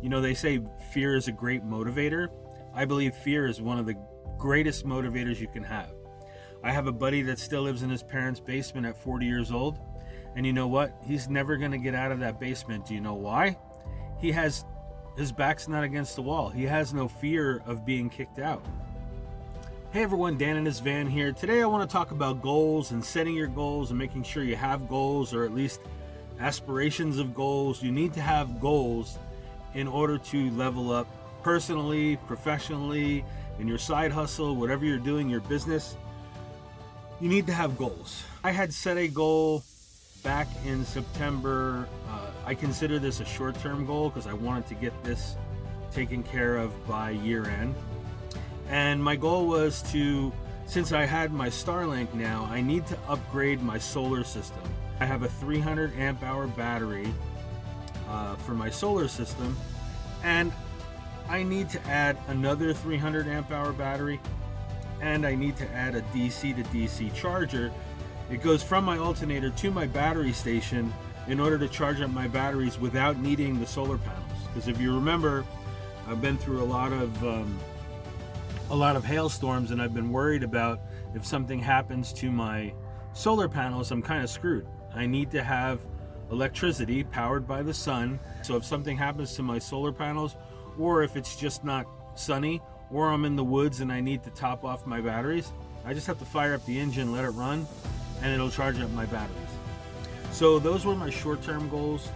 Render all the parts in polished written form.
You know, they say fear is a great motivator. I believe fear is one of the greatest motivators you can have. I have a buddy that still lives in his parents' basement at 40 years old. And you know what? He's never going to get out of that basement. Do you know why? His back's not against the wall. He has no fear of being kicked out. Hey everyone, Dan in his van here. Today I want to talk about goals and setting your goals and making sure you have goals, or at least aspirations of goals. You need to have goals in order to level up personally, professionally, in your side hustle, whatever you're doing, your business. You need to have goals. I had set a goal back in September. I consider this a short-term goal because I wanted to get this taken care of by year end. And my goal was to, since I had my Starlink now, I need to upgrade my solar system. I have a 300 amp hour battery for my solar system, and I need to add another 300 amp hour battery, and I need to add a DC to DC charger. It goes from my alternator to my battery station in order to charge up my batteries without needing the solar panels. Because if you remember, I've been through a lot of hailstorms, and I've been worried about if something happens to my solar panels, I'm kind of screwed. I need to have electricity powered by the sun. So if something happens to my solar panels, or if it's just not sunny, or I'm in the woods and I need to top off my batteries, I just have to fire up the engine, let it run, and it'll charge up my batteries. So those were my short-term goals,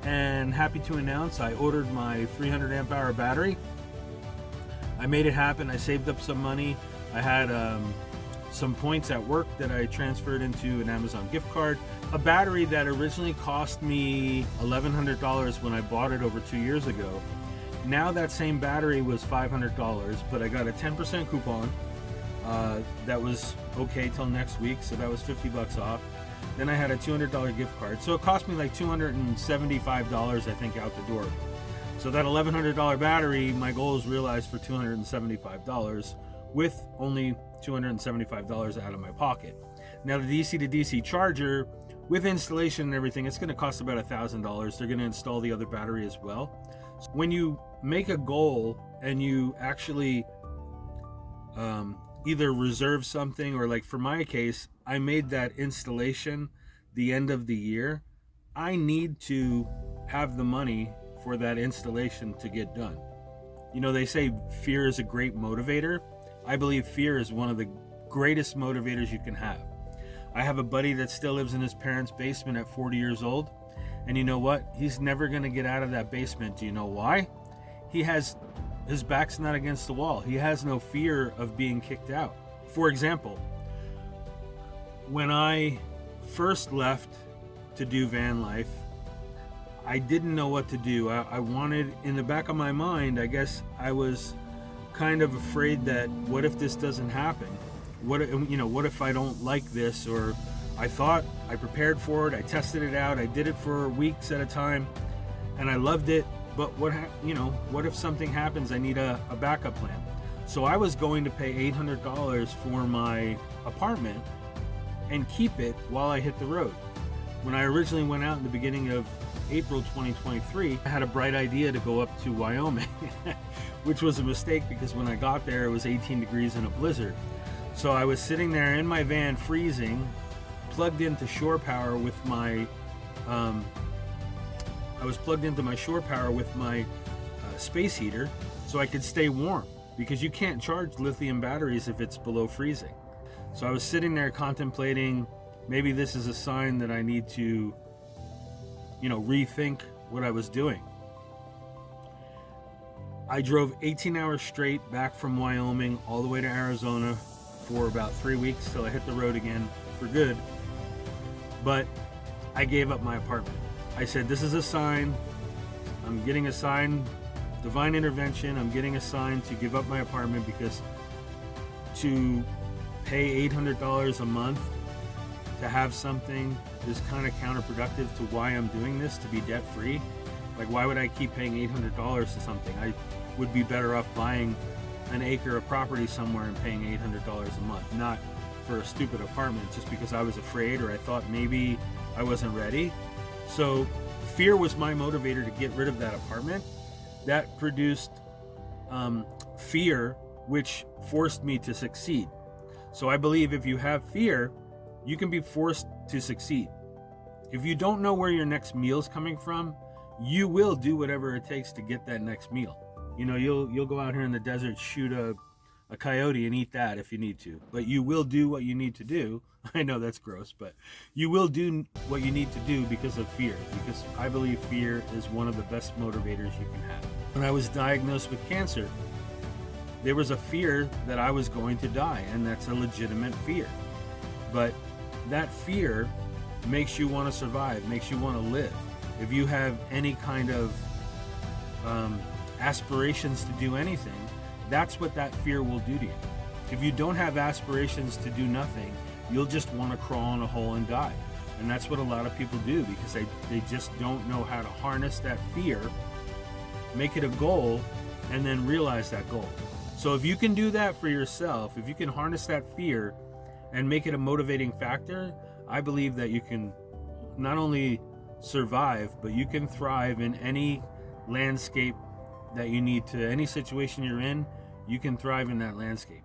and happy to announce I ordered my 300 amp hour battery. I made it happen. I saved up some money. I had some points at work that I transferred into an Amazon gift card. A battery that originally cost me $1,100 when I bought it over 2 years ago. Now that same battery was $500, but I got a 10% coupon. That was okay till next week, so that was $50 off. Then I had a $200 gift card. So it cost me like $275, I think, out the door. So that $1,100 battery, my goal is realized for $275 with only $275 out of my pocket. Now the DC to DC charger, with installation and everything, it's going to cost about $1,000. They're going to install the other battery as well. So when you make a goal and you actually either reserve something, or like for my case, I made that installation the end of the year. I need to have the money for that installation to get done. You know, they say fear is a great motivator. I believe fear is one of the greatest motivators you can have. I have a buddy that still lives in his parents' basement at 40 years old. And you know what? He's never going to get out of that basement. Do you know why? His back's not against the wall. He has no fear of being kicked out. For example, when I first left to do van life, I didn't know what to do. I wanted, in the back of my mind, I guess I was kind of afraid that what if this doesn't happen? What if I don't like this? Or I thought I prepared for it, I tested it out, I did it for weeks at a time, and I loved it. But what if something happens? I need a backup plan. So I was going to pay $800 for my apartment and keep it while I hit the road. When I originally went out in the beginning of April 2023, I had a bright idea to go up to Wyoming, which was a mistake because when I got there, it was 18 degrees in a blizzard. So I was sitting there in my van freezing, plugged into shore power with my space heater so I could stay warm, because you can't charge lithium batteries if it's below freezing. So I was sitting there contemplating, maybe this is a sign that I need to, rethink what I was doing. I drove 18 hours straight back from Wyoming all the way to Arizona for about 3 weeks till I hit the road again for good. But I gave up my apartment. I said, this is a sign. I'm getting a sign, divine intervention. I'm getting a sign to give up my apartment, because to pay $800 a month to have something is kind of counterproductive to why I'm doing this, to be debt free. Like, why would I keep paying $800 to something? I would be better off buying an acre of property somewhere and paying $800 a month, not for a stupid apartment just because I was afraid, or I thought maybe I wasn't ready. So fear was my motivator to get rid of that apartment. that produced fear, which forced me to succeed. So I believe if you have fear, you can be forced to succeed. If you don't know where your next meal is coming from, you will do whatever it takes to get that next meal. You know, you'll go out here in the desert, shoot a coyote and eat that if you need to. But you will do what you need to do. I know that's gross, but you will do what you need to do because of fear. Because I believe fear is one of the best motivators you can have. When I was diagnosed with cancer, there was a fear that I was going to die, and that's a legitimate fear. But that fear makes you want to survive, makes you want to live. If you have any kind of aspirations to do anything, that's what that fear will do to you. If you don't have aspirations to do nothing, you'll just want to crawl in a hole and die. And that's what a lot of people do, because they just don't know how to harness that fear, make it a goal, and then realize that goal. So if you can do that for yourself, if you can harness that fear and make it a motivating factor, I believe that you can not only survive, but you can thrive in any landscape that you need to, any situation you're in, you can thrive in that landscape.